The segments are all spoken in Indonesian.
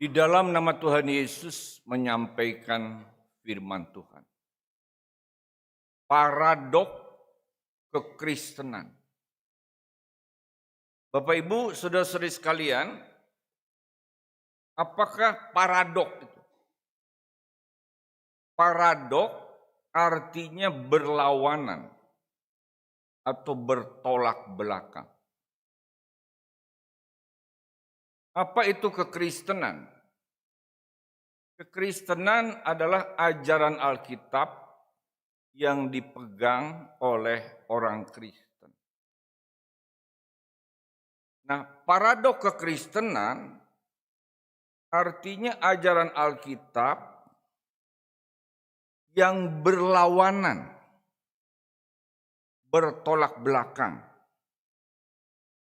Di dalam nama Tuhan Yesus menyampaikan firman Tuhan. Paradok kekristenan. Bapak Ibu, saudara-saudari sekalian, apakah paradok itu? Paradok artinya berlawanan atau bertolak belakang. Apa itu kekristenan? Kekristenan adalah ajaran Alkitab yang dipegang oleh orang Kristen. Nah, paradok kekristenan artinya ajaran Alkitab yang berlawanan, bertolak belakang.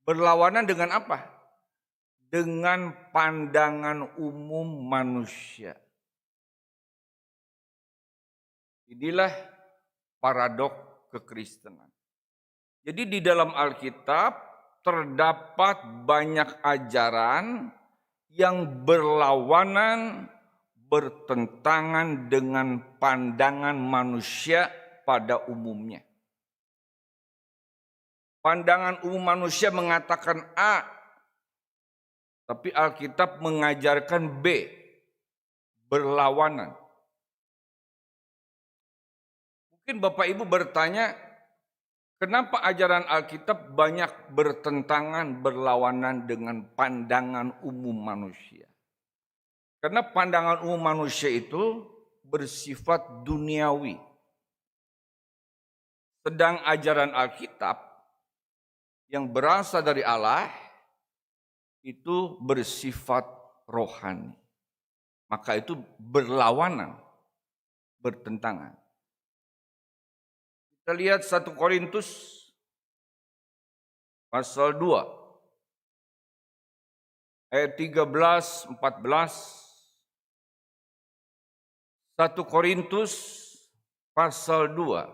Berlawanan dengan apa? Dengan pandangan umum manusia. Inilah paradok kekristenan. Jadi di dalam Alkitab terdapat banyak ajaran yang berlawanan, bertentangan dengan pandangan manusia pada umumnya. Pandangan umum manusia mengatakan A, tapi Alkitab mengajarkan B, berlawanan. Mungkin Bapak Ibu bertanya, kenapa ajaran Alkitab banyak bertentangan, berlawanan dengan pandangan umum manusia? Karena pandangan umum manusia itu bersifat duniawi. Sedang ajaran Alkitab yang berasal dari Allah itu bersifat rohani. Maka itu berlawanan, bertentangan. Kita lihat 1 Korintus pasal 2 ayat 13, 14. 1 Korintus pasal 2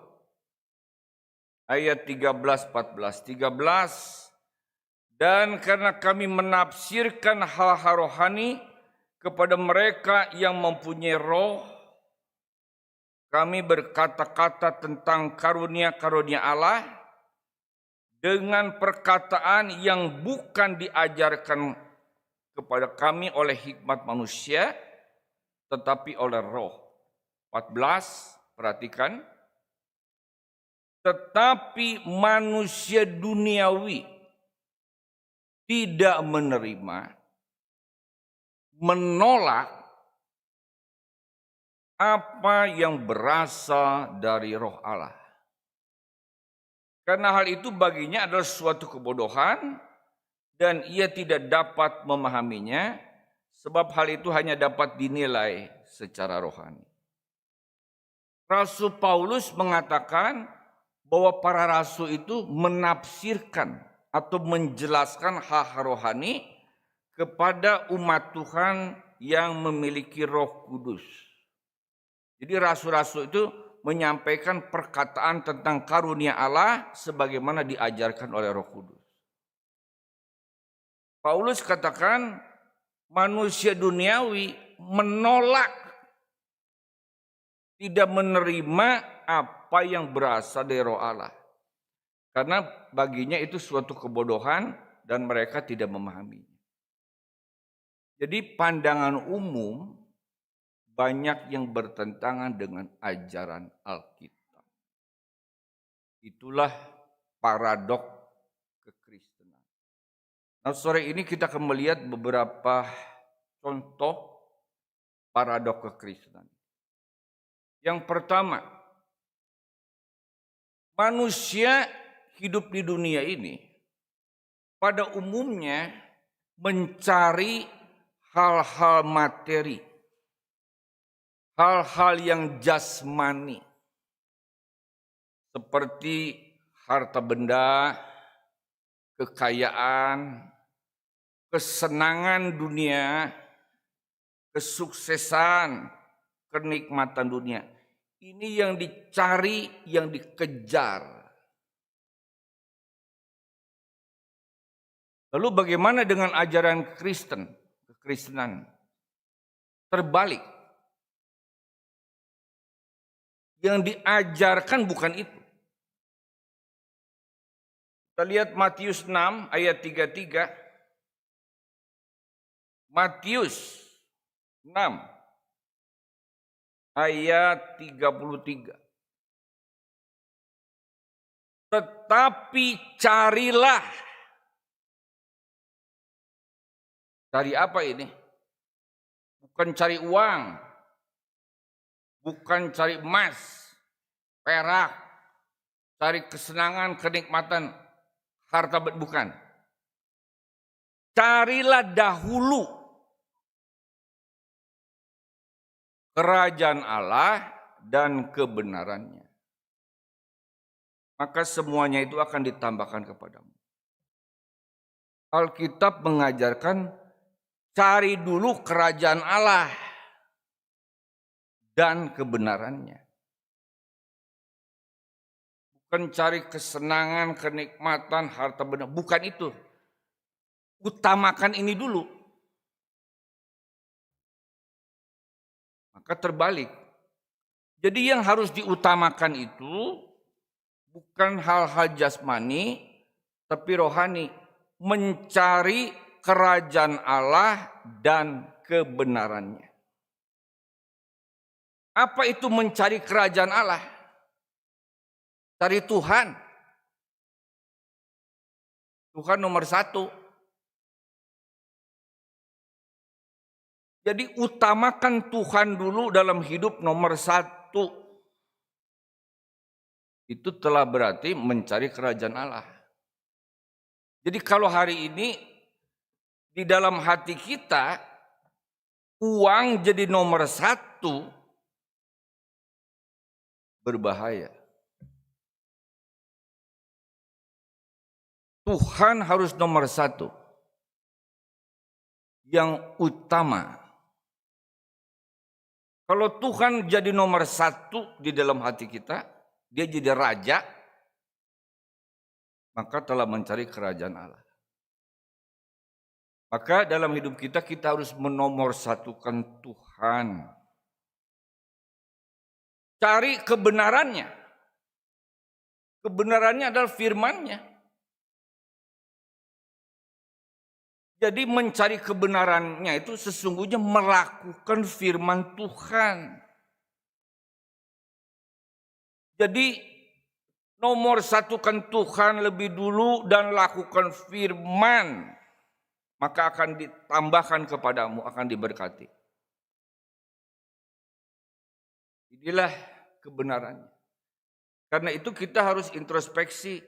ayat 13, 14. 13, dan karena kami menafsirkan hal-hal rohani kepada mereka yang mempunyai roh, kami berkata-kata tentang karunia-karunia Allah dengan perkataan yang bukan diajarkan kepada kami oleh hikmat manusia, tetapi oleh roh. 14, perhatikan. Tetapi manusia duniawi tidak menerima, menolak apa yang berasal dari roh Allah. Karena hal itu baginya adalah suatu kebodohan dan ia tidak dapat memahaminya, sebab hal itu hanya dapat dinilai secara rohani. Rasul Paulus mengatakan bahwa para rasul itu menafsirkan atau menjelaskan hal-hal rohani kepada umat Tuhan yang memiliki Roh Kudus. Jadi rasul-rasul itu menyampaikan perkataan tentang karunia Allah sebagaimana diajarkan oleh Roh Kudus. Paulus katakan manusia duniawi menolak, tidak menerima apa yang berasal dari roh Allah. Karena baginya itu suatu kebodohan dan mereka tidak memahaminya. Jadi pandangan umum banyak yang bertentangan dengan ajaran Alkitab. Itulah paradok kekristenan. Nah, sore ini kita akan melihat beberapa contoh paradok kekristenan. Yang pertama, manusia hidup di dunia ini pada umumnya mencari hal-hal materi, hal-hal yang jasmani, seperti harta benda, kekayaan, kesenangan dunia, kesuksesan, kenikmatan dunia. Ini yang dicari, yang dikejar. Lalu bagaimana dengan ajaran Kristen, kekristenan? Terbalik. Yang diajarkan bukan itu. Kita lihat Matius 6 ayat 33. Matius 6 ayat 33. Tetapi carilah. Cari apa ini? Bukan cari uang. Bukan cari emas, perak, cari kesenangan, kenikmatan, harta, bukan. Carilah dahulu kerajaan Allah dan kebenarannya. Maka semuanya itu akan ditambahkan kepadamu. Alkitab mengajarkan cari dulu kerajaan Allah dan kebenarannya. Bukan cari kesenangan, kenikmatan, harta benda. Bukan itu. Utamakan ini dulu. Maka terbalik. Jadi yang harus diutamakan itu bukan hal-hal jasmani, tapi rohani. Mencari kerajaan Allah dan kebenarannya. Apa itu mencari kerajaan Allah? Cari Tuhan. Tuhan nomor satu. Jadi utamakan Tuhan dulu dalam hidup nomor satu. Itu telah berarti mencari kerajaan Allah. Jadi kalau hari ini di dalam hati kita uang jadi nomor satu, berbahaya. Tuhan harus nomor satu. Yang utama. Kalau Tuhan jadi nomor satu di dalam hati kita, dia jadi raja, maka telah mencari kerajaan Allah. Maka dalam hidup kita harus menomorsatukan Tuhan. Cari kebenarannya. Kebenarannya adalah firman-Nya. Jadi mencari kebenarannya itu sesungguhnya melakukan firman Tuhan. Jadi nomor satukan Tuhan lebih dulu dan lakukan firman. Maka akan ditambahkan kepadamu, akan diberkati. Inilah kebenarannya. Karena itu kita harus introspeksi.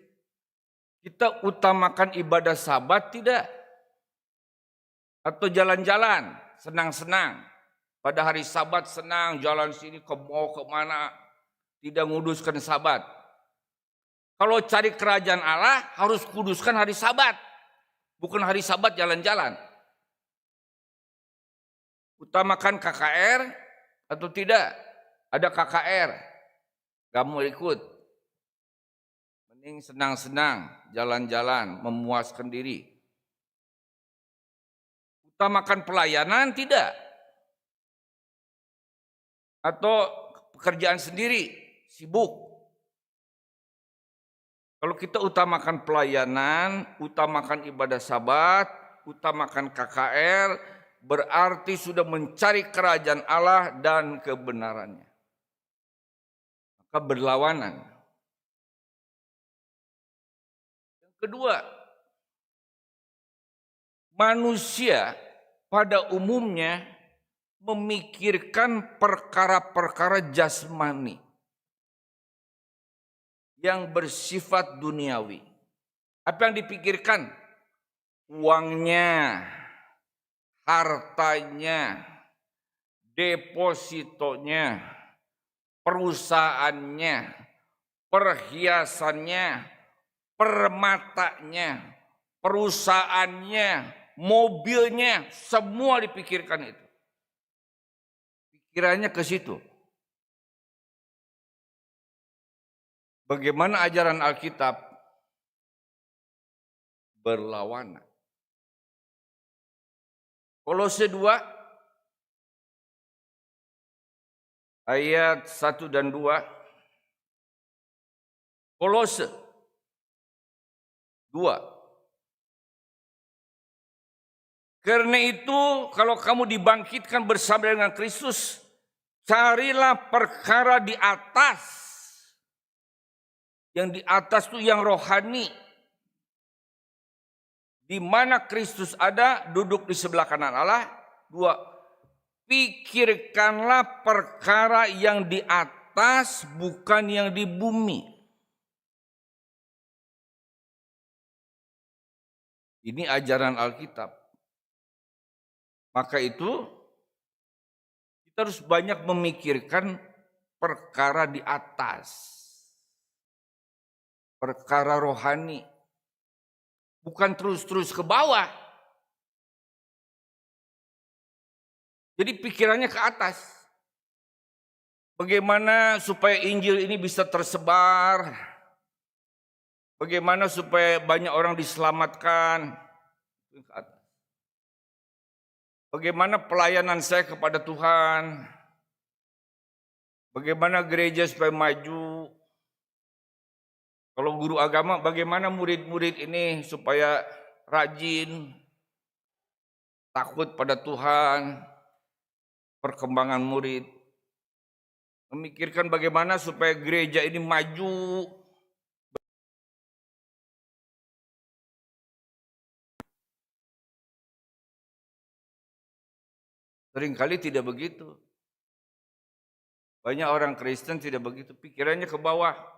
Kita utamakan ibadah Sabat tidak? Atau jalan-jalan, senang-senang. Pada hari Sabat senang, jalan sini mau kemana. Tidak nguduskan Sabat. Kalau cari kerajaan Allah harus kuduskan hari Sabat. Bukan hari Sabat jalan-jalan. Utamakan KKR atau tidak? Ada KKR. Gak mau ikut. Mending senang-senang, jalan-jalan, memuaskan diri. Utamakan pelayanan tidak? Atau pekerjaan sendiri, sibuk. Kalau kita utamakan pelayanan, utamakan ibadah Sabat, utamakan KKR, berarti sudah mencari kerajaan Allah dan kebenarannya. Maka berlawanan. Yang kedua, manusia pada umumnya memikirkan perkara-perkara jasmani yang bersifat duniawi. Apa yang dipikirkan? Uangnya, hartanya, depositonya, perusahaannya, perhiasannya, permatanya, perusahaannya, mobilnya, semua dipikirkan itu. Pikirannya ke situ. Bagaimana ajaran Alkitab? Berlawanan. Kolose 2 ayat 1 dan 2. Kolose 2. Karena itu kalau kamu dibangkitkan bersama dengan Kristus, carilah perkara di atas. Yang di atas itu yang rohani. Di mana Kristus ada, duduk di sebelah kanan Allah. 2. Pikirkanlah perkara yang di atas, bukan yang di bumi. Ini ajaran Alkitab. Maka itu kita harus banyak memikirkan perkara di atas. Perkara rohani. Bukan terus-terus ke bawah. Jadi pikirannya ke atas. Bagaimana supaya Injil ini bisa tersebar? Bagaimana supaya banyak orang diselamatkan? Ke atas. Bagaimana pelayanan saya kepada Tuhan? Bagaimana gereja supaya maju? Kalau guru agama, bagaimana murid-murid ini supaya rajin, takut pada Tuhan, perkembangan murid. Memikirkan bagaimana supaya gereja ini maju. Seringkali tidak begitu. Banyak orang Kristen tidak begitu. Pikirannya ke bawah.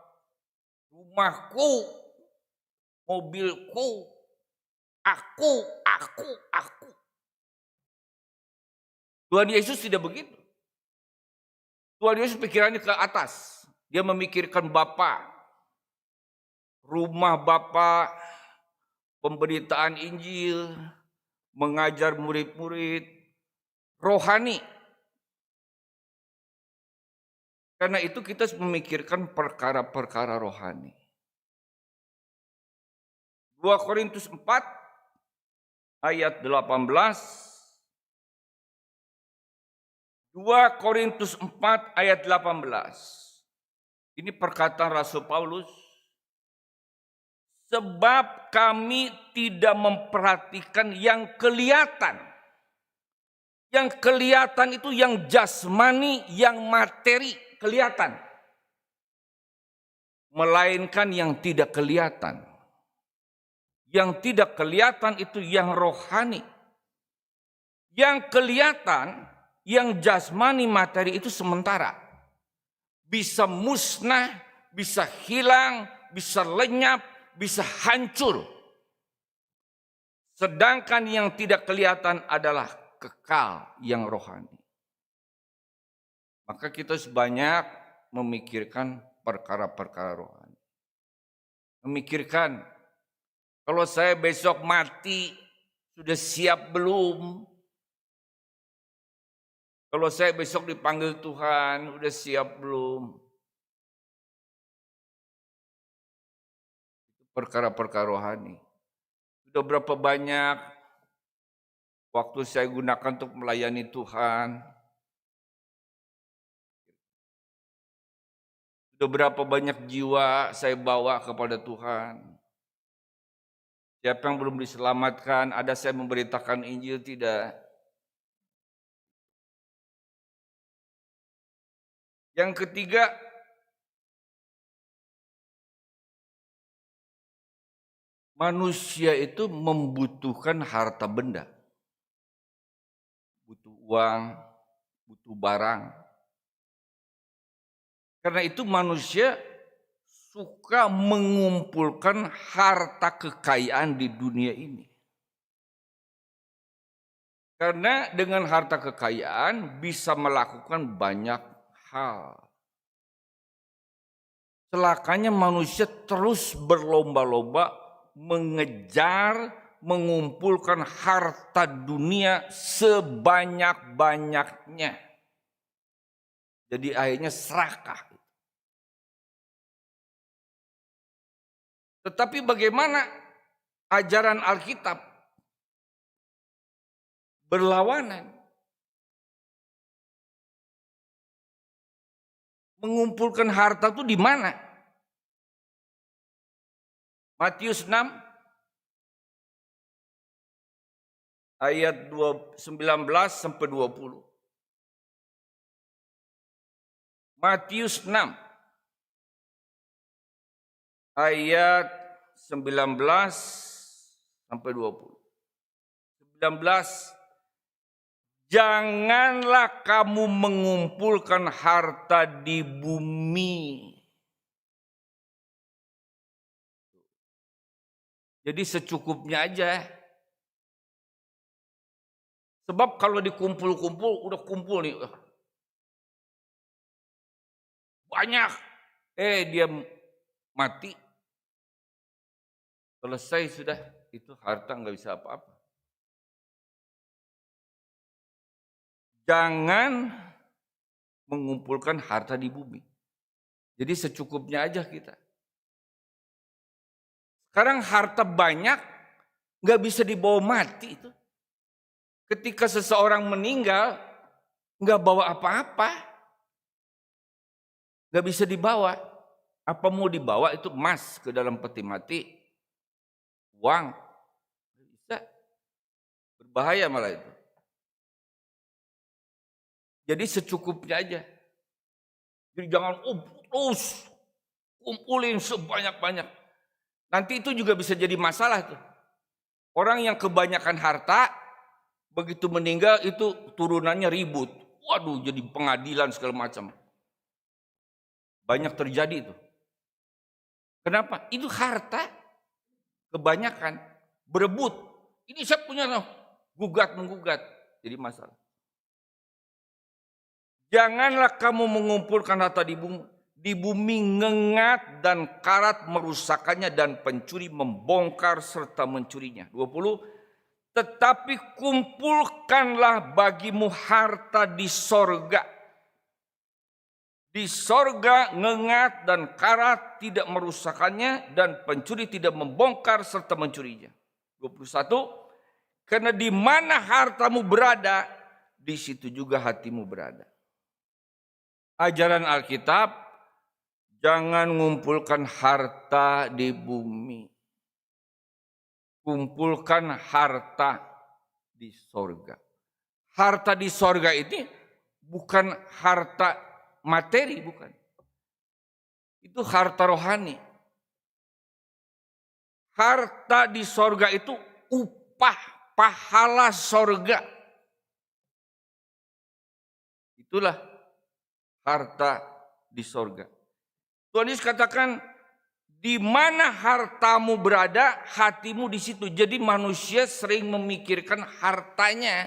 Rumahku, mobilku, aku. Tuhan Yesus tidak begitu. Tuhan Yesus pikirannya ke atas. Dia memikirkan Bapa, rumah Bapa, pemberitaan Injil, mengajar murid-murid, rohani. Karena itu kita memikirkan perkara-perkara rohani. 2 Korintus 4 ayat 18. 2 Korintus 4 ayat 18. Ini perkataan Rasul Paulus. Sebab kami tidak memperhatikan yang kelihatan. Yang kelihatan itu yang jasmani, yang materi kelihatan. Melainkan yang tidak kelihatan. Yang tidak kelihatan itu yang rohani. Yang kelihatan, yang jasmani materi itu sementara. Bisa musnah, bisa hilang, bisa lenyap, bisa hancur. Sedangkan yang tidak kelihatan adalah kekal yang rohani. Maka kita sebanyak memikirkan perkara-perkara rohani. Memikirkan, kalau saya besok mati, sudah siap belum? Kalau saya besok dipanggil Tuhan, sudah siap belum? Perkara-perkara rohani. Sudah berapa banyak waktu saya gunakan untuk melayani Tuhan? Sudah berapa banyak jiwa saya bawa kepada Tuhan? Siapa yang belum diselamatkan? Ada saya memberitakan Injil tidak? Yang ketiga, manusia itu membutuhkan harta benda. Butuh uang, butuh barang. Karena itu manusia suka mengumpulkan harta kekayaan di dunia ini. Karena dengan harta kekayaan bisa melakukan banyak hal. Celakanya manusia terus berlomba-lomba mengejar, mengumpulkan harta dunia sebanyak-banyaknya. Jadi akhirnya serakah. Tetapi bagaimana ajaran Alkitab berlawanan? mengumpulkan harta itu di mana? Matius 6 ayat 19 sampai 20. Matius 6 ayat 19 sampai 20. 19, janganlah kamu mengumpulkan harta di bumi. Jadi secukupnya aja. Sebab kalau dikumpul-kumpul, udah kumpul nih. Banyak. Dia mati. Selesai sudah. Itu harta nggak bisa apa-apa. Jangan mengumpulkan harta di bumi. Jadi secukupnya aja kita. Sekarang harta banyak nggak bisa dibawa mati itu. Ketika seseorang meninggal nggak bawa apa-apa, nggak bisa dibawa. Apa mau dibawa itu emas ke dalam peti mati, uang, nggak bisa. Berbahaya malah itu. Jadi secukupnya aja. Jadi jangan terus kumpulin sebanyak-banyak. Nanti itu juga bisa jadi masalah tuh. Orang yang kebanyakan harta, begitu meninggal itu turunannya ribut. Waduh, jadi pengadilan segala macam. Banyak terjadi itu. Kenapa? Itu harta kebanyakan berebut. Ini saya punya loh. Gugat-menggugat. Jadi masalah. Janganlah kamu mengumpulkan harta di bumi. Di bumi ngengat dan karat merusakannya dan pencuri membongkar serta mencurinya. 20. Tetapi kumpulkanlah bagimu harta di sorga. Di sorga ngengat dan karat tidak merusakannya dan pencuri tidak membongkar serta mencurinya. 21. Karena di mana hartamu berada, di situ juga hatimu berada. Ajaran Alkitab, jangan mengumpulkan harta di bumi. Kumpulkan harta di sorga. Harta di sorga ini bukan harta materi, bukan. Itu harta rohani. Harta di sorga itu upah pahala sorga. Itulah harta di sorga. Tuhan Yesus katakan, di mana hartamu berada, hatimu di situ. Jadi manusia sering memikirkan hartanya.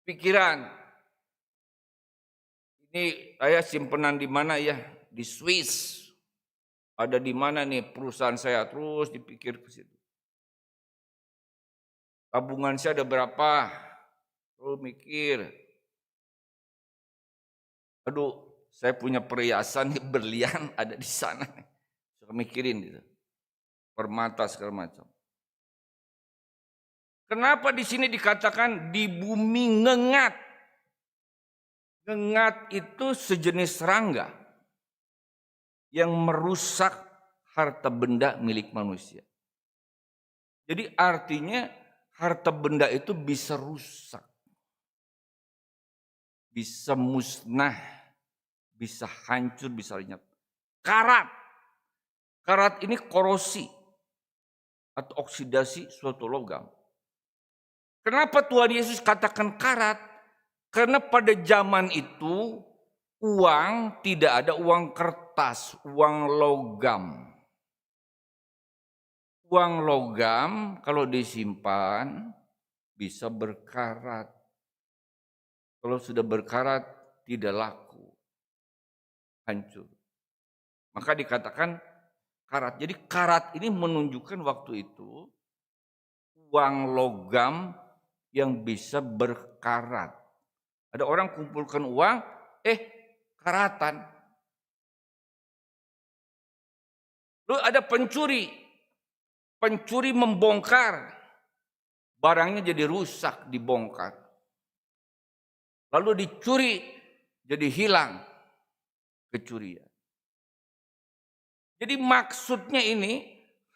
Pikiran. Ini saya simpanan di mana ya? Di Swiss. Ada di mana nih perusahaan saya? Terus dipikir ke situ. Tabungan saya ada berapa? Terus mikir. Aduh, saya punya perhiasan berlian ada di sana. Suka mikirin gitu. Permata segala macam. Kenapa di sini dikatakan di bumi ngengat? Ngengat itu sejenis serangga yang merusak harta benda milik manusia. Jadi artinya harta benda itu bisa rusak. Bisa musnah, bisa hancur, bisa lenyap. Karat. Karat ini korosi atau oksidasi suatu logam. Kenapa Tuhan Yesus katakan karat? Karena pada zaman itu uang tidak ada uang kertas, uang logam. Uang logam kalau disimpan bisa berkarat. Kalau sudah berkarat tidak laku, hancur. Maka dikatakan karat. Jadi karat ini menunjukkan waktu itu uang logam yang bisa berkarat. Ada orang kumpulkan uang, karatan. Lalu ada pencuri. Pencuri membongkar. Barangnya jadi rusak, dibongkar. Lalu dicuri, jadi hilang. kecurian. Jadi maksudnya ini,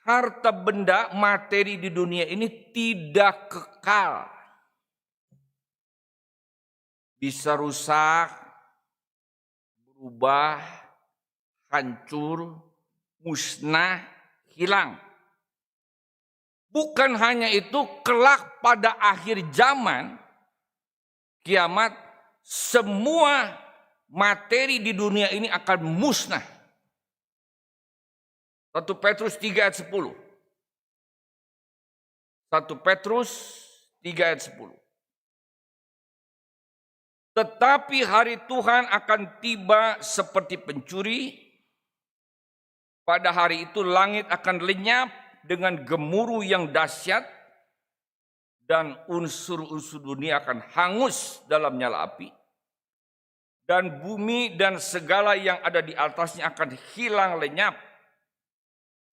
harta benda materi di dunia ini tidak kekal. Bisa rusak, berubah, hancur, musnah, hilang. Bukan hanya itu, kelak pada akhir zaman, kiamat, semua materi di dunia ini akan musnah. 1 Petrus 3 ayat 10. 1 Petrus 3 ayat 10. Tetapi hari Tuhan akan tiba seperti pencuri. Pada hari itu langit akan lenyap dengan gemuruh yang dahsyat dan unsur-unsur dunia akan hangus dalam nyala api. Dan bumi dan segala yang ada di atasnya akan hilang lenyap.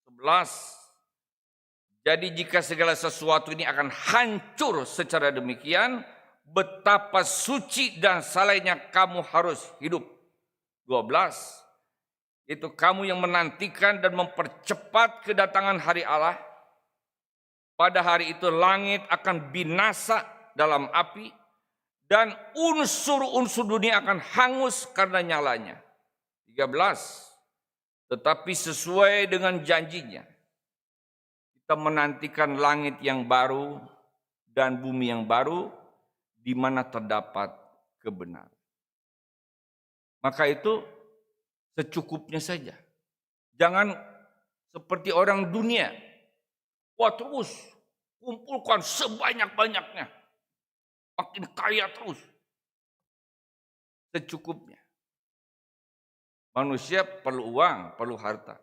11. Jadi jika segala sesuatu ini akan hancur secara demikian, betapa suci dan salehnya kamu harus hidup. 12. Itu kamu yang menantikan dan mempercepat kedatangan hari Allah. Pada hari itu langit akan binasa dalam api dan unsur-unsur dunia akan hangus karena nyalanya. 13. Tetapi sesuai dengan janjinya, kita menantikan langit yang baru dan bumi yang baru di mana terdapat kebenaran. Maka itu secukupnya saja. Jangan seperti orang dunia. Wah, terus kumpulkan sebanyak-banyaknya. Makin kaya terus. Secukupnya. Manusia perlu uang, perlu harta.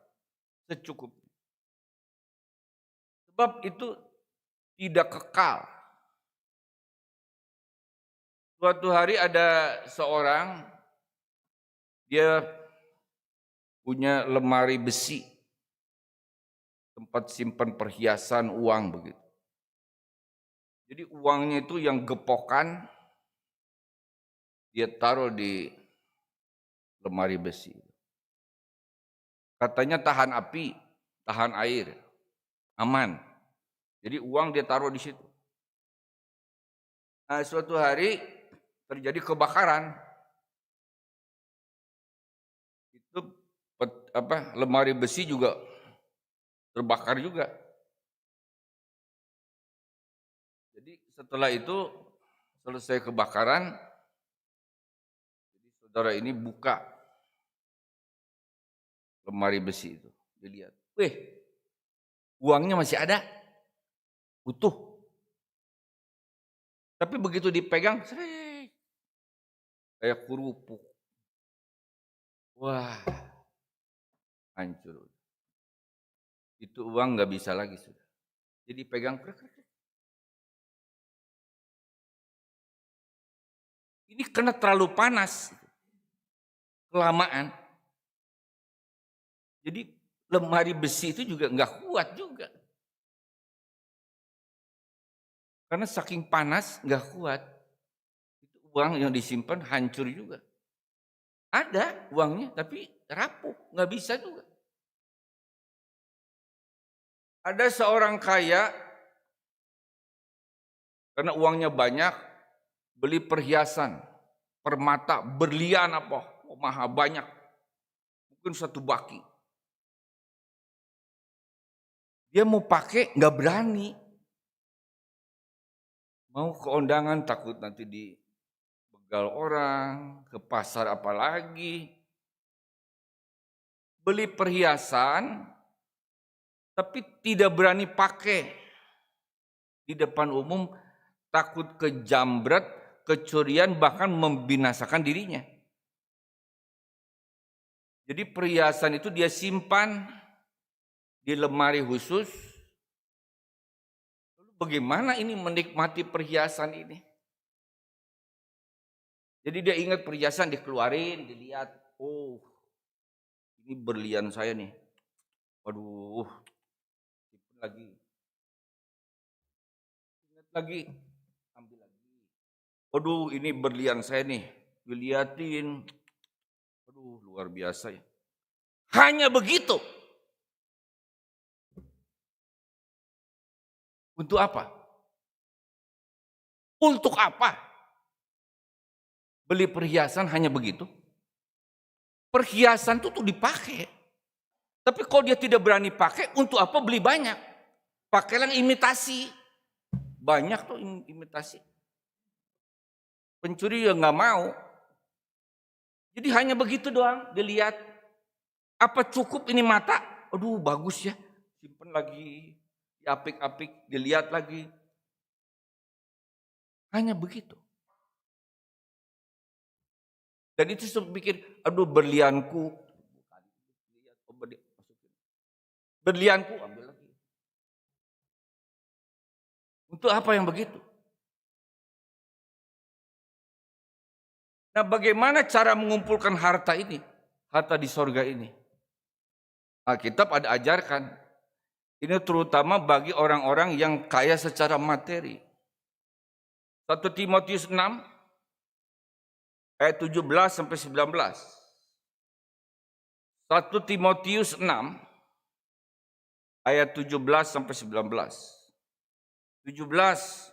Secukupnya. Sebab itu tidak kekal. Suatu hari ada seorang, dia punya lemari besi, tempat simpan perhiasan uang begitu. Jadi uangnya itu yang gepokan, dia taruh di lemari besi. Katanya tahan api, tahan air, aman. Jadi uang dia taruh di situ. Nah, suatu hari terjadi kebakaran. Itu lemari besi juga terbakar juga. Jadi setelah itu selesai kebakaran, jadi saudara ini buka lemari besi itu, dilihat, uangnya masih ada, utuh. Tapi begitu dipegang, kayak kerupuk. Wah, hancur. Itu uang nggak bisa lagi sudah. Jadi pegang. Ini kena terlalu panas, kelamaan. Jadi lemari besi itu juga nggak kuat juga. Karena saking panas nggak kuat. Itu uang yang disimpan hancur juga. Ada uangnya tapi rapuh, nggak bisa juga. Ada seorang kaya, karena uangnya banyak, beli perhiasan, permata, berlian apa, mahal banyak. Mungkin 1 baki. Dia mau pakai nggak berani. Mau ke undangan takut nanti dibegal orang, ke pasar apalagi. Beli perhiasan tapi tidak berani pakai di depan umum, takut kejamret, kecurian, bahkan membinasakan dirinya. Jadi perhiasan itu dia simpan di lemari khusus. Lalu bagaimana ini menikmati perhiasan ini? Jadi dia ingat perhiasan, dikeluarin, dilihat, oh ini berlian saya nih. Waduh, simpen lagi. Ingat lagi, ambil lagi. Waduh, ini berlian saya nih. Diliatin. Waduh, luar biasa ya. Hanya begitu. Untuk apa? Untuk apa? Beli perhiasan hanya begitu? Perhiasan itu tuh dipakai. Tapi kalau dia tidak berani pakai, untuk apa beli banyak? Pakailah imitasi. Banyak tuh imitasi. Pencuri ya nggak mau. Jadi hanya begitu doang dilihat. Apa cukup ini mata? Aduh bagus ya. Simpen lagi. Diapik-apik. Dilihat lagi. Hanya begitu. Dan itu saya pikir, aduh berlianku. Berlianku ambil lagi. Untuk apa yang begitu? Nah bagaimana cara mengumpulkan harta ini? Harta di sorga ini. Alkitab ada ajarkan. Ini terutama bagi orang-orang yang kaya secara materi. 1 Timotius 6 ayat 17 sampai 19. 1 Timotius 6 ayat 17 sampai 19. 17.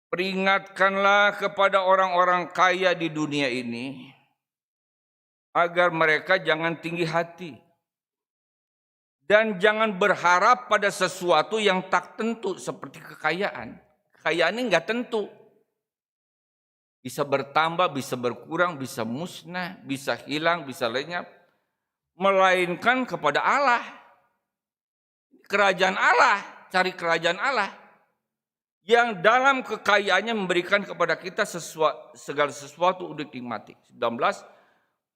Peringatkanlah kepada orang-orang kaya di dunia ini agar mereka jangan tinggi hati dan jangan berharap pada sesuatu yang tak tentu seperti kekayaan. Kekayaan ini nggak tentu. Bisa bertambah, bisa berkurang, bisa musnah, bisa hilang, bisa lenyap. Melainkan kepada Allah. Kerajaan Allah, cari kerajaan Allah. Yang dalam kekayaannya memberikan kepada kita segala sesuatu untuk dinikmati. 19.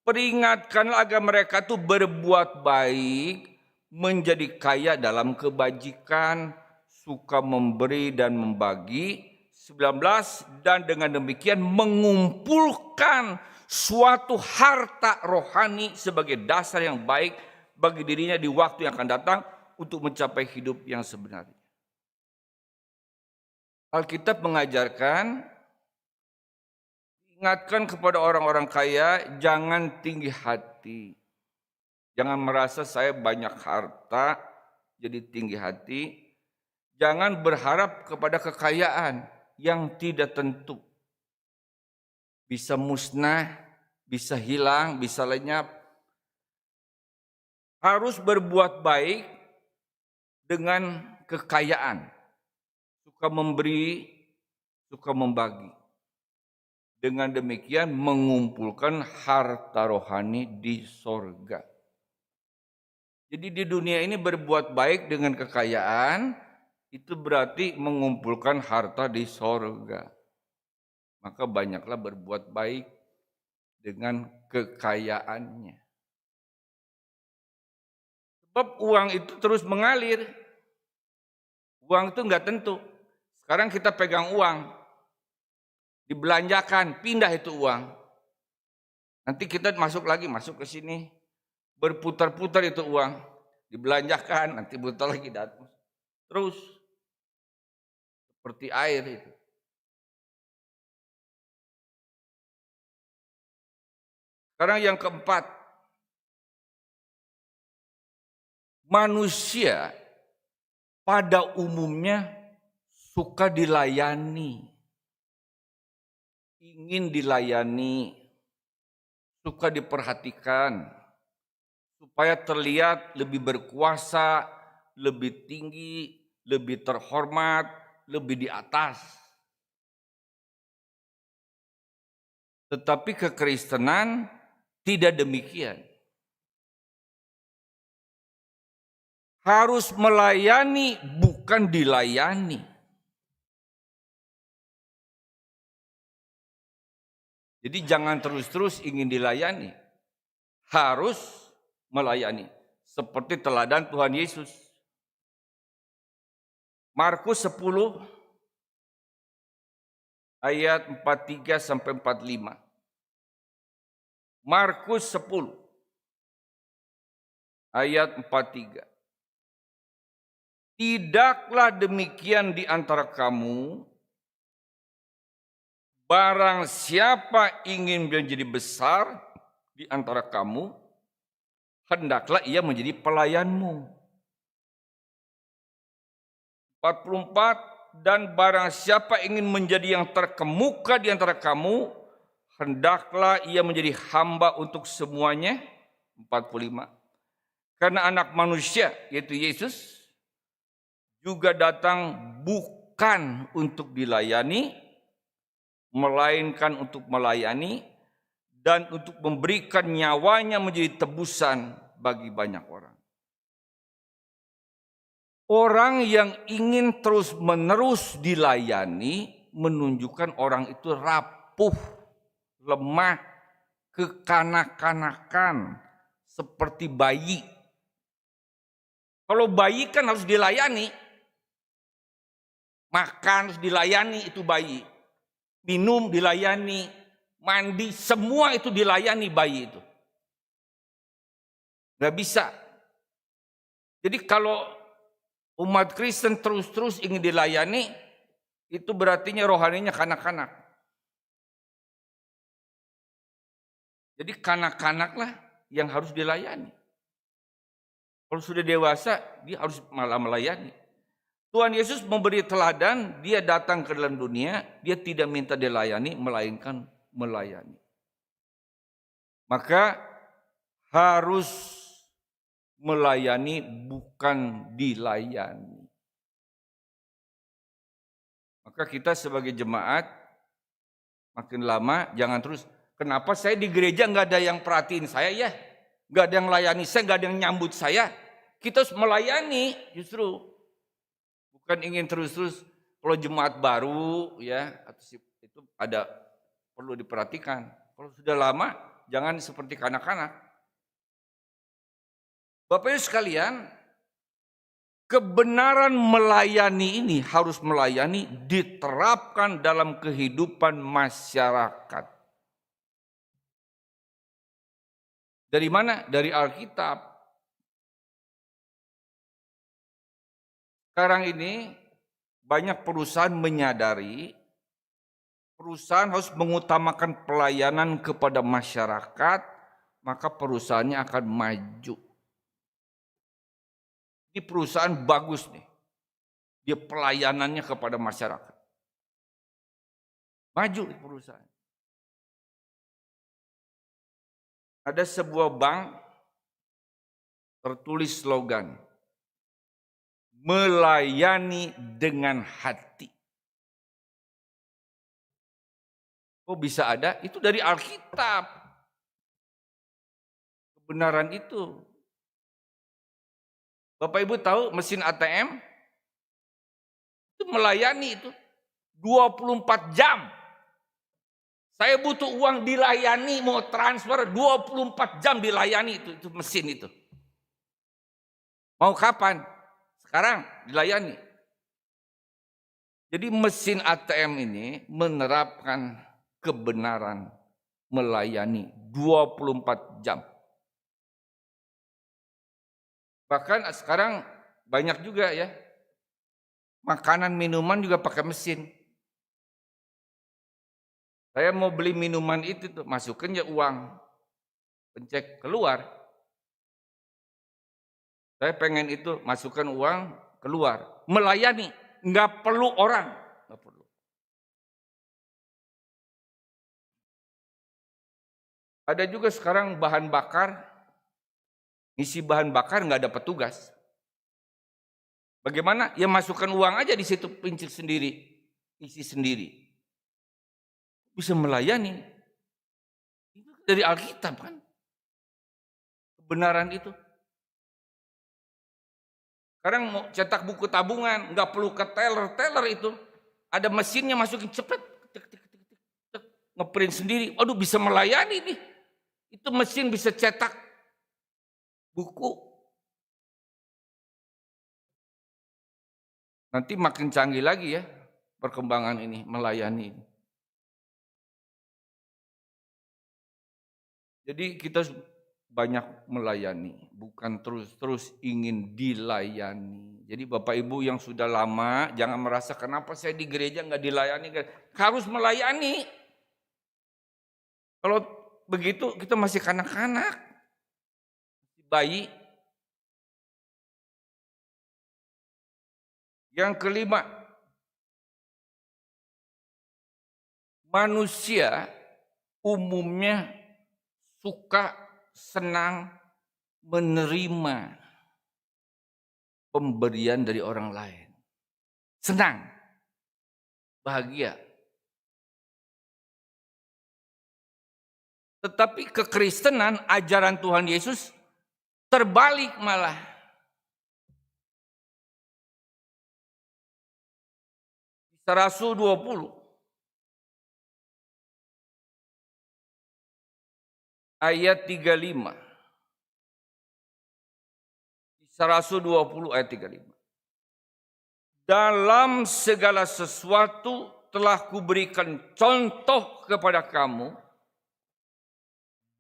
Peringatkanlah agar mereka itu berbuat baik, menjadi kaya dalam kebajikan, suka memberi dan membagi. 19. Dan dengan demikian mengumpulkan suatu harta rohani sebagai dasar yang baik bagi dirinya di waktu yang akan datang untuk mencapai hidup yang sebenarnya. Alkitab mengajarkan, ingatkan kepada orang-orang kaya, jangan tinggi hati. Jangan merasa saya banyak harta, jadi tinggi hati. Jangan berharap kepada kekayaan yang tidak tentu. Bisa musnah, bisa hilang, bisa lenyap. Harus berbuat baik dengan kekayaan. Suka memberi, suka membagi. Dengan demikian mengumpulkan harta rohani di sorga. Jadi di dunia ini berbuat baik dengan kekayaan, itu berarti mengumpulkan harta di sorga. Maka banyaklah berbuat baik dengan kekayaannya. Sebab uang itu terus mengalir. Uang itu nggak tentu. Sekarang kita pegang uang, dibelanjakan, pindah itu uang. Nanti kita masuk lagi, masuk ke sini, berputar-putar itu uang, dibelanjakan, nanti putar lagi datang. Terus, seperti air itu. Sekarang yang keempat, manusia pada umumnya suka dilayani, ingin dilayani, suka diperhatikan, supaya terlihat lebih berkuasa, lebih tinggi, lebih terhormat, lebih di atas. Tetapi kekristenan tidak demikian. Harus melayani, bukan dilayani. Jadi jangan terus-terus ingin dilayani. Harus melayani. Seperti teladan Tuhan Yesus. Markus 10 ayat 43 sampai 45. Markus 10 ayat 43. Tidaklah demikian di antara kamu, barang siapa ingin menjadi besar di di antara kamu, hendaklah ia menjadi pelayanmu. 44, dan barang siapa ingin menjadi yang terkemuka di antara kamu, hendaklah ia menjadi hamba untuk semuanya. 45, karena anak manusia, yaitu Yesus, juga datang bukan untuk dilayani, melainkan untuk melayani dan untuk memberikan nyawanya menjadi tebusan bagi banyak orang. Orang yang ingin terus-menerus dilayani menunjukkan orang itu rapuh, lemah, kekanak-kanakan, seperti bayi. Kalau bayi kan harus dilayani. Makan harus dilayani, itu bayi. Minum dilayani, mandi, semua itu dilayani bayi itu. Gak bisa. Jadi kalau umat Kristen terus-terus ingin dilayani, itu berartinya rohaninya kanak-kanak. Jadi kanak-kanaklah yang harus dilayani. Kalau sudah dewasa, dia harus malah melayani. Tuhan Yesus memberi teladan, dia datang ke dalam dunia, dia tidak minta dilayani, melainkan melayani. Maka harus melayani, bukan dilayani. Maka kita sebagai jemaat, makin lama jangan terus, kenapa saya di gereja nggak ada yang perhatiin saya ya? Nggak ada yang layani saya, nggak ada yang nyambut saya. Kita harus melayani justru. Bukan ingin terus-terus, kalau jemaat baru ya, itu ada perlu diperhatikan. Kalau sudah lama, jangan seperti kanak-kanak. Bapak Ibu sekalian, kebenaran melayani ini harus melayani diterapkan dalam kehidupan masyarakat. Dari mana? Dari Alkitab. Sekarang ini banyak perusahaan menyadari perusahaan harus mengutamakan pelayanan kepada masyarakat, maka perusahaannya akan maju. Ini perusahaan bagus nih, dia pelayanannya kepada masyarakat. Maju perusahaan. Ada sebuah bank tertulis slogan, melayani dengan hati. Kok bisa ada? Itu dari Alkitab. Kebenaran itu. Bapak Ibu tahu mesin ATM itu melayani itu 24 jam. Saya butuh uang dilayani, mau transfer 24 jam dilayani itu mesin itu. Mau kapan? Sekarang dilayani. Jadi mesin ATM ini menerapkan kebenaran melayani 24 jam. Bahkan sekarang banyak juga ya, makanan minuman juga pakai mesin. Saya mau beli minuman itu tuh, masukin ya uang, pencet keluar. Saya pengen itu, masukkan uang, keluar. Melayani, nggak perlu orang, nggak perlu. Ada juga sekarang bahan bakar, isi bahan bakar nggak ada petugas. Bagaimana? Ya masukkan uang aja di situ, pincil sendiri, isi sendiri. Bisa melayani. Itu dari Alkitab kan. Kebenaran itu. Sekarang mau cetak buku tabungan, nggak perlu ke teller itu. Ada mesinnya, masukin cepet, ngeprint sendiri. Aduh, bisa melayani nih. Itu mesin bisa cetak buku. Nanti makin canggih lagi ya perkembangan ini, melayani ini. Jadi kita banyak melayani, bukan terus-terus ingin dilayani. Jadi Bapak Ibu yang sudah lama, jangan merasa kenapa saya di gereja nggak dilayani. Harus melayani. Kalau begitu kita masih kanak-kanak, bayi. Yang kelima, manusia umumnya suka senang menerima pemberian dari orang lain. Senang, bahagia. Tetapi kekristenan, ajaran Tuhan Yesus terbalik malah. Kisah Rasul 20 ayat 35. Kisah Rasul 20 ayat 35. Dalam segala sesuatu telah kuberikan contoh kepada kamu,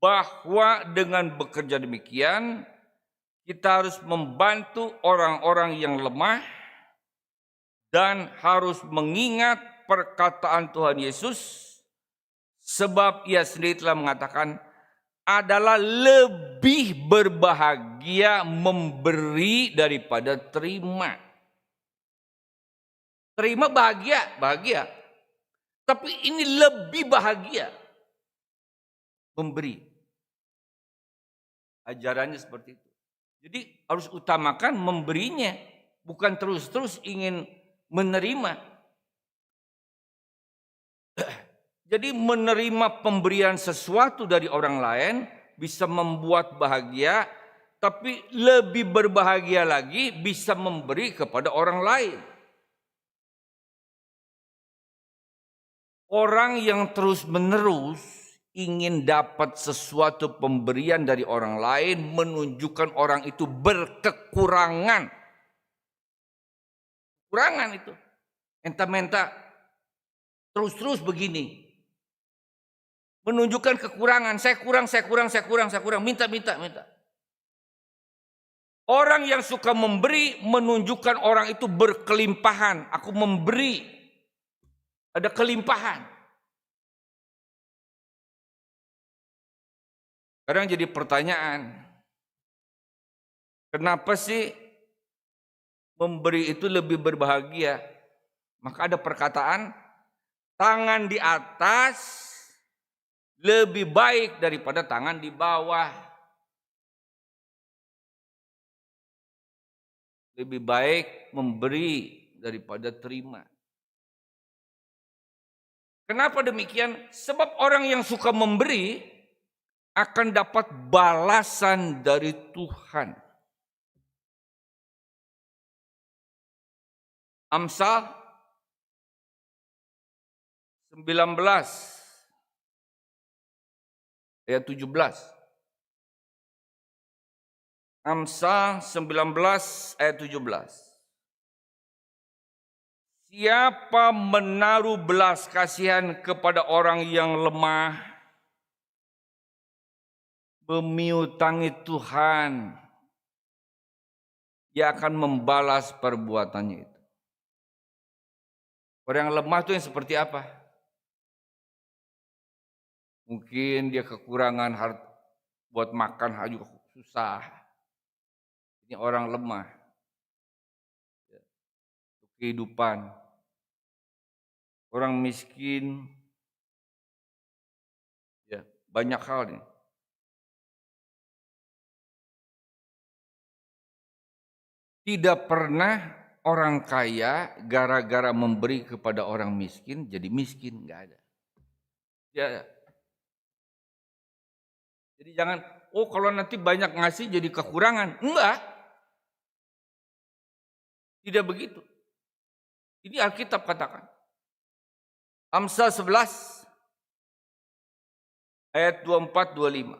bahwa dengan bekerja demikian kita harus membantu orang-orang yang lemah dan harus mengingat perkataan Tuhan Yesus, sebab ia sendiri telah mengatakan, adalah lebih berbahagia memberi daripada terima. Terima bahagia. Tapi ini lebih bahagia memberi. Ajarannya seperti itu. Jadi harus utamakan memberinya, bukan terus-terus ingin menerima. Jadi menerima pemberian sesuatu dari orang lain bisa membuat bahagia, tapi lebih berbahagia lagi bisa memberi kepada orang lain. Orang yang terus-menerus ingin dapat sesuatu pemberian dari orang lain menunjukkan orang itu berkekurangan. Kekurangan itu. Enta-menta terus-terus begini. Menunjukkan kekurangan, saya kurang, minta. Orang yang suka memberi menunjukkan orang itu berkelimpahan. Aku memberi, ada kelimpahan. Kadang jadi pertanyaan, kenapa sih memberi itu lebih berbahagia? Maka ada perkataan, tangan di atas lebih baik daripada tangan di bawah. Lebih baik memberi daripada terima. Kenapa demikian? Sebab orang yang suka memberi akan dapat balasan dari Tuhan. Amsal 19 ayat 17. Amsal 19 ayat 17. Siapa menaruh belas kasihan kepada orang yang lemah, memiutangi Tuhan, dia akan membalas perbuatannya itu. Orang yang lemah itu yang seperti apa? Mungkin dia kekurangan harta buat makan juga susah. Ini orang lemah. Kehidupan. Orang miskin. Ya, banyak hal nih. Tidak pernah orang kaya gara-gara memberi kepada orang miskin jadi miskin, enggak ada. Ya. Jadi jangan, kalau nanti banyak ngasih jadi kekurangan. Enggak. Tidak begitu. Ini Alkitab katakan. Amsal 11 ayat 24-25.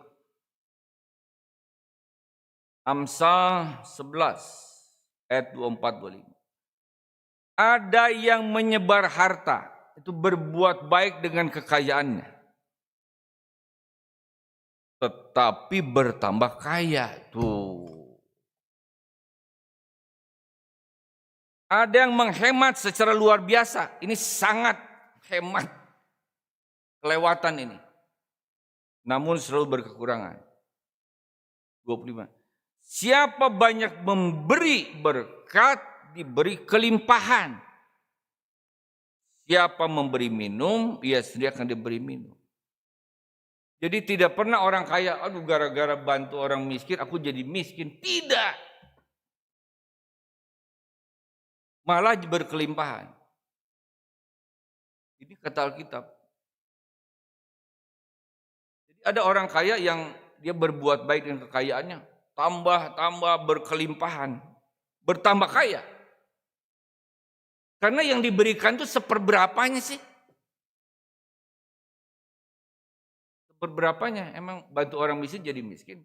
Amsal 11 ayat 24-25. Ada yang menyebar harta, itu berbuat baik dengan kekayaannya, tetapi bertambah kaya. Tuh. Ada yang menghemat secara luar biasa. Ini sangat hemat. Kelewatan ini. namun selalu berkekurangan. 25. Siapa banyak memberi berkat, diberi kelimpahan. Siapa memberi minum, ia sendiri akan diberi minum. Jadi tidak pernah orang kaya, aduh gara-gara bantu orang miskin, aku jadi miskin. Tidak. Malah berkelimpahan. Ini kata Alkitab. Jadi ada orang kaya yang dia berbuat baik dengan kekayaannya, tambah berkelimpahan, bertambah kaya. Karena yang diberikan itu seperberapanya sih. Seperberapanya, emang bantu orang miskin jadi miskin.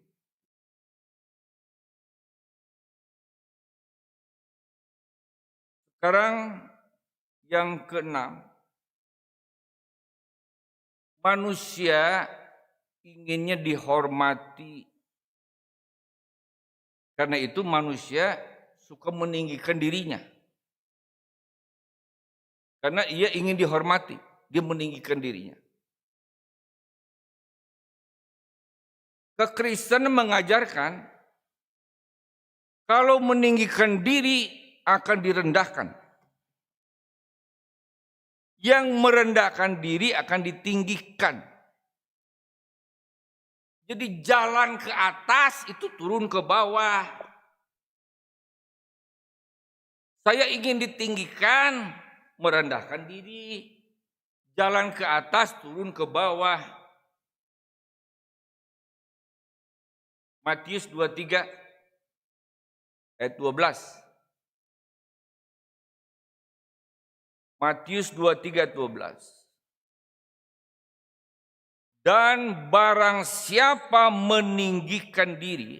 Sekarang yang keenam, manusia inginnya dihormati. Karena itu manusia suka meninggikan dirinya. Karena ia ingin dihormati, dia meninggikan dirinya. Kekristenan mengajarkan kalau meninggikan diri akan direndahkan. Yang merendahkan diri akan ditinggikan. Jadi jalan ke atas itu turun ke bawah. Saya ingin ditinggikan, merendahkan diri. Jalan ke atas, turun ke bawah. Matius 23 ayat 12. Matius 23 ayat 12. Dan barang siapa meninggikan diri,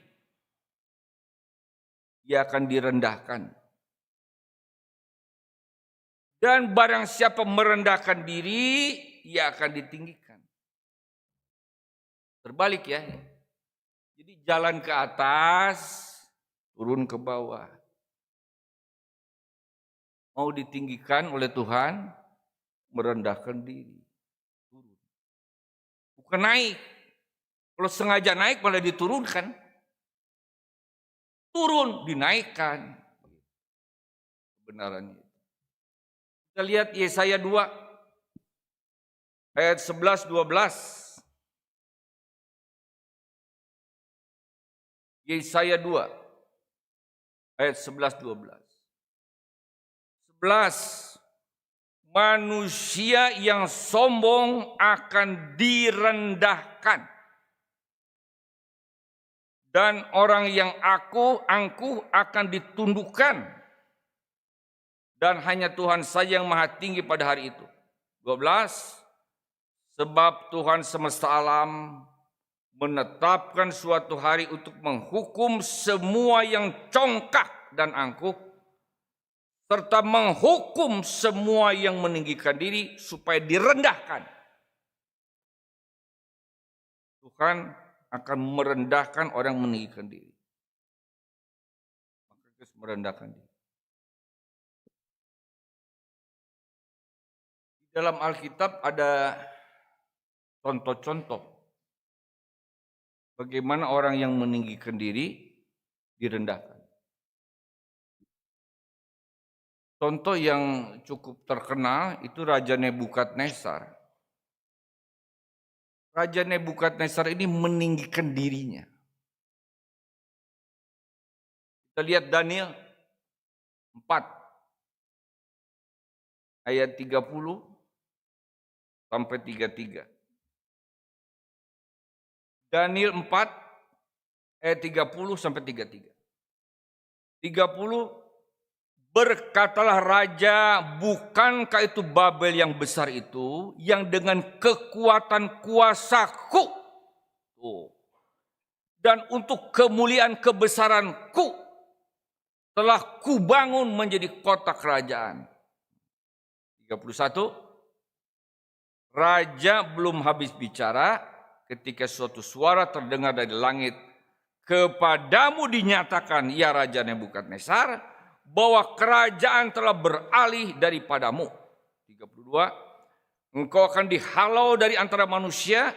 ia akan direndahkan. Dan barang siapa merendahkan diri, ia akan ditinggikan. Terbalik ya. Jadi jalan ke atas, turun ke bawah. Mau ditinggikan oleh Tuhan, merendahkan diri. Turun. Bukan naik. Kalau sengaja naik malah diturunkan. Turun, dinaikkan. Kebenarannya. Kita lihat Yesaya 2 ayat 11-12. Yesaya 2 ayat 11-12. 11. Manusia yang sombong akan direndahkan. Dan orang yang angkuh akan ditundukkan. Dan hanya Tuhan saja yang maha tinggi pada hari itu. 12. Sebab Tuhan semesta alam menetapkan suatu hari untuk menghukum semua yang congkak dan angkuh, serta menghukum semua yang meninggikan diri supaya direndahkan. Tuhan akan merendahkan orang meninggikan diri. Maka kita merendahkan diri. Di dalam Alkitab ada contoh-contoh bagaimana orang yang meninggikan diri direndahkan. Contoh yang cukup terkenal itu Raja Nebukadnezar. Raja Nebukadnezar ini meninggikan dirinya. Kita lihat Daniel 4 ayat 30 sampai 33. Daniel 4 ayat 30 sampai 33. 30. Berkatalah raja, bukankah itu Babel yang besar itu, yang dengan kekuatan kuasaku, dan untuk kemuliaan kebesaranku, telah kubangun menjadi kota kerajaan. 31. Raja belum habis bicara, ketika suatu suara terdengar dari langit, kepadamu dinyatakan, ya Raja Nebukadnezar, bahwa kerajaan telah beralih daripadamu. 32. Engkau akan dihalau dari antara manusia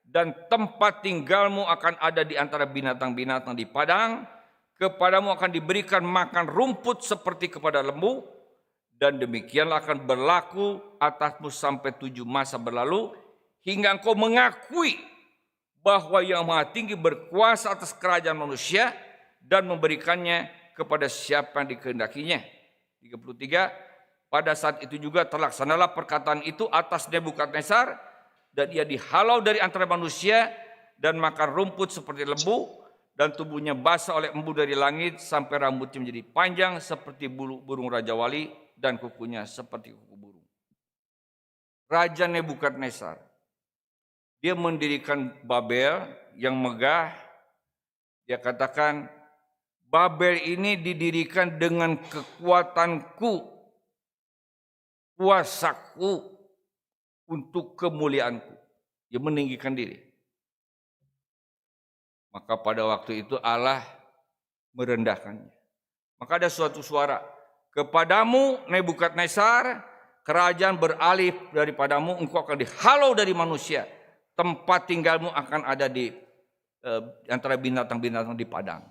dan tempat tinggalmu akan ada di antara binatang-binatang di padang. Kepadamu akan diberikan makan rumput seperti kepada lembu, dan demikianlah akan berlaku atasmu sampai 7 masa berlalu, hingga engkau mengakui bahwa Yang Maha Tinggi berkuasa atas kerajaan manusia dan memberikannya kepada siapa yang dikehendakinya. 33, pada saat itu juga terlaksanalah perkataan itu atas Nebukadnezar, dan ia dihalau dari antara manusia dan makan rumput seperti lembu, dan tubuhnya basah oleh embu dari langit sampai rambutnya menjadi panjang seperti burung Raja Wali dan kukunya seperti kuku burung. Raja Nebukadnezar, dia mendirikan Babel yang megah. Dia katakan, Babel ini didirikan dengan kekuatanku, kuasaku, untuk kemuliaanku. Dia meninggikan diri. Maka pada waktu itu Allah merendahkannya. Maka ada suatu suara, kepadamu Nebukadnezar, kerajaan beralih daripadamu, engkau akan dihalau dari manusia. Tempat tinggalmu akan ada di antara binatang-binatang di padang.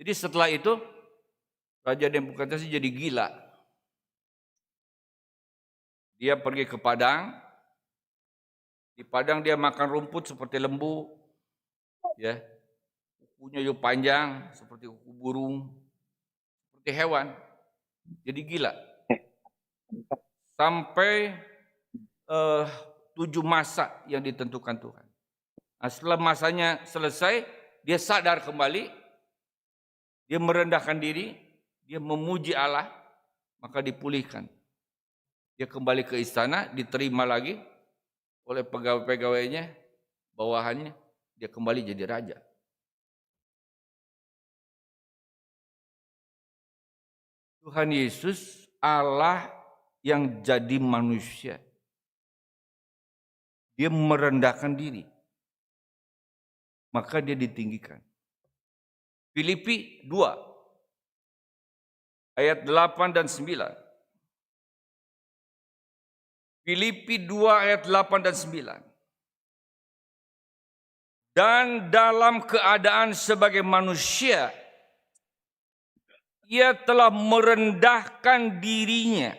Jadi setelah itu Raja Nebukadnezar jadi gila. Dia pergi ke padang. Di padang dia makan rumput seperti lembu, ya. Kukunya juga panjang seperti kuku burung, seperti hewan. Jadi gila. Sampai 7 masa yang ditentukan Tuhan. Nah, setelah masanya selesai, dia sadar kembali, dia merendahkan diri, dia memuji Allah, maka dipulihkan. Dia kembali ke istana, diterima lagi oleh pegawai-pegawainya, bawahannya, dia kembali jadi raja. Tuhan Yesus Allah yang jadi manusia. Dia merendahkan diri. Maka dia ditinggikan. Filipi 2 ayat 8 dan 9. Filipi 2 ayat 8 dan 9. Dan dalam keadaan sebagai manusia, ia telah merendahkan dirinya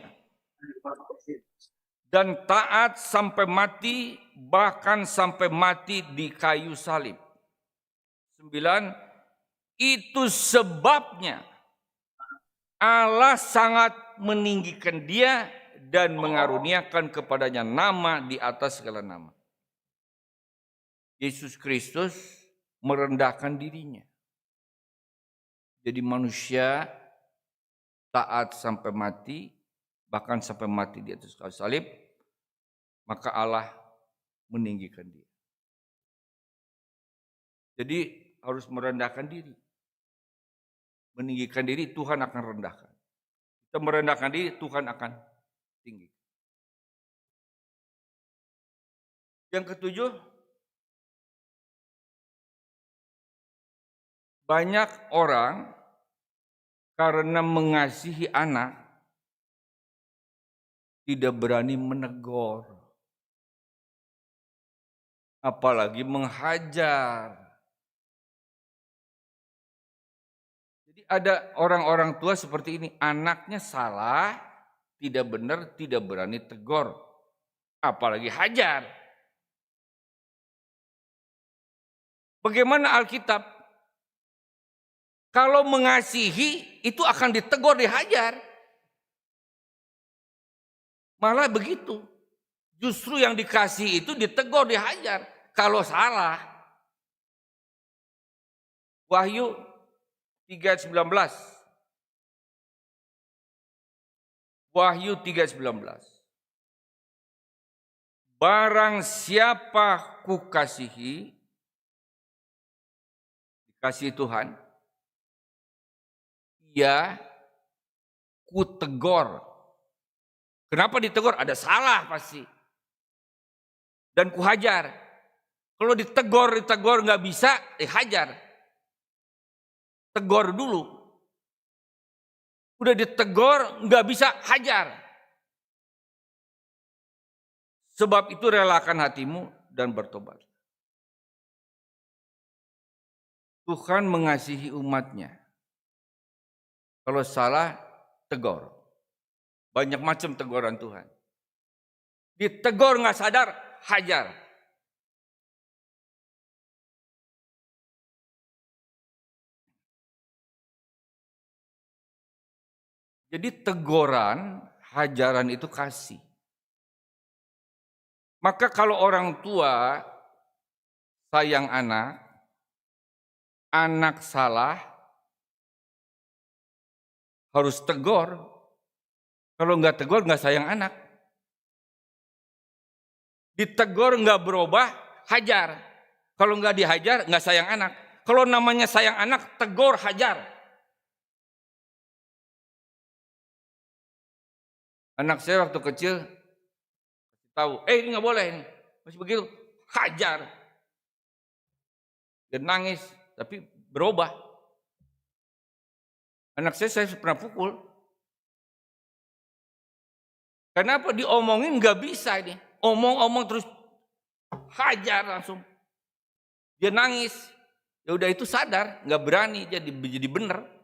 dan taat sampai mati, bahkan sampai mati di kayu salib. 9. Itu sebabnya Allah sangat meninggikan dia dan mengaruniakan kepadanya nama di atas segala nama. Yesus Kristus merendahkan dirinya. Jadi manusia taat sampai mati, bahkan sampai mati di atas kayu salib, maka Allah meninggikan dia. Jadi harus merendahkan diri. Meninggikan diri, Tuhan akan rendahkan. Kita merendahkan diri, Tuhan akan tinggi. Yang ketujuh, banyak orang karena mengasihi anak tidak berani menegur, apalagi menghajar. Jadi ada orang-orang tua seperti ini, anaknya salah, tidak benar, tidak berani tegur, apalagi hajar. Bagaimana Alkitab? Kalau mengasihi itu akan ditegur, dihajar. Malah begitu. Justru yang dikasih itu ditegur, dihajar. Kalau salah. Wahyu 3:19. Wahyu 3:19. Barang siapa kukasihi, dikasihi Tuhan, ia kutegor. Kenapa ditegur? Ada salah pasti. Dan kuhajar. Kalau ditegur nggak bisa, dihajar. Tegur dulu. Udah ditegur, nggak bisa, hajar. Sebab itu relakan hatimu dan bertobat. Tuhan mengasihi umatnya. Kalau salah, tegur. Banyak macam teguran Tuhan. Ditegur nggak sadar, hajar. Jadi teguran, hajaran itu kasih. Maka kalau orang tua sayang anak salah, harus tegur. Kalau nggak tegur, nggak sayang anak. Ditegur nggak berubah, hajar. Kalau nggak dihajar, nggak sayang anak. Kalau namanya sayang anak, tegur, hajar. Anak saya waktu kecil tahu, ini nggak boleh ini, masih begitu, hajar. Dia nangis, tapi berubah. Anak saya pernah pukul. Kenapa diomongin nggak bisa ini? Omong-omong terus hajar langsung. Dia nangis. Ya udah itu sadar, nggak berani jadi benar.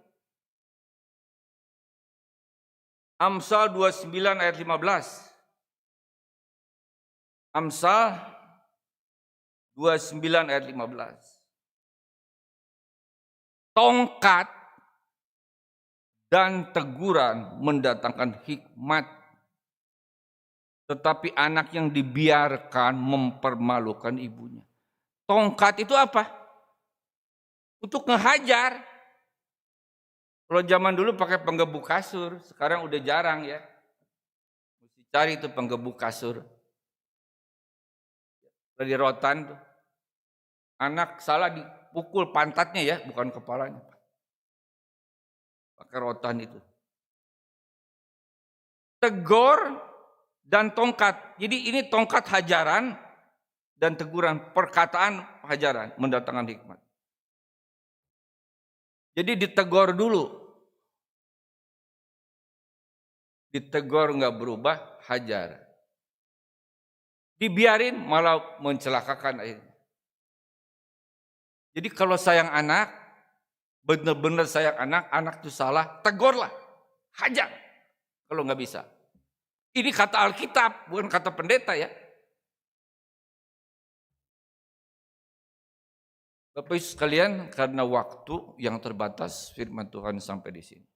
Amsal 29 ayat 15. Amsal 29 ayat 15. Tongkat dan teguran mendatangkan hikmat, tetapi anak yang dibiarkan mempermalukan ibunya. Tongkat itu apa? Untuk ngehajar. Kalau zaman dulu pakai penggebuk kasur, sekarang udah jarang ya. Mesti cari itu penggebuk kasur. Di rotan tuh. Anak salah dipukul pantatnya ya, bukan kepalanya. Pakai rotan itu. Tegur dan tongkat. Jadi ini tongkat hajaran dan teguran, perkataan hajaran mendatangkan hikmat. Jadi ditegur dulu. Ditegur nggak berubah, hajar. Dibiarin malah mencelakakan akhirnya. Jadi kalau sayang anak, benar-benar sayang anak itu salah, tegurlah, hajar. Kalau nggak bisa. Ini kata Alkitab, bukan kata pendeta ya. Bapak Ibu sekalian, karena waktu yang terbatas, firman Tuhan sampai di sini.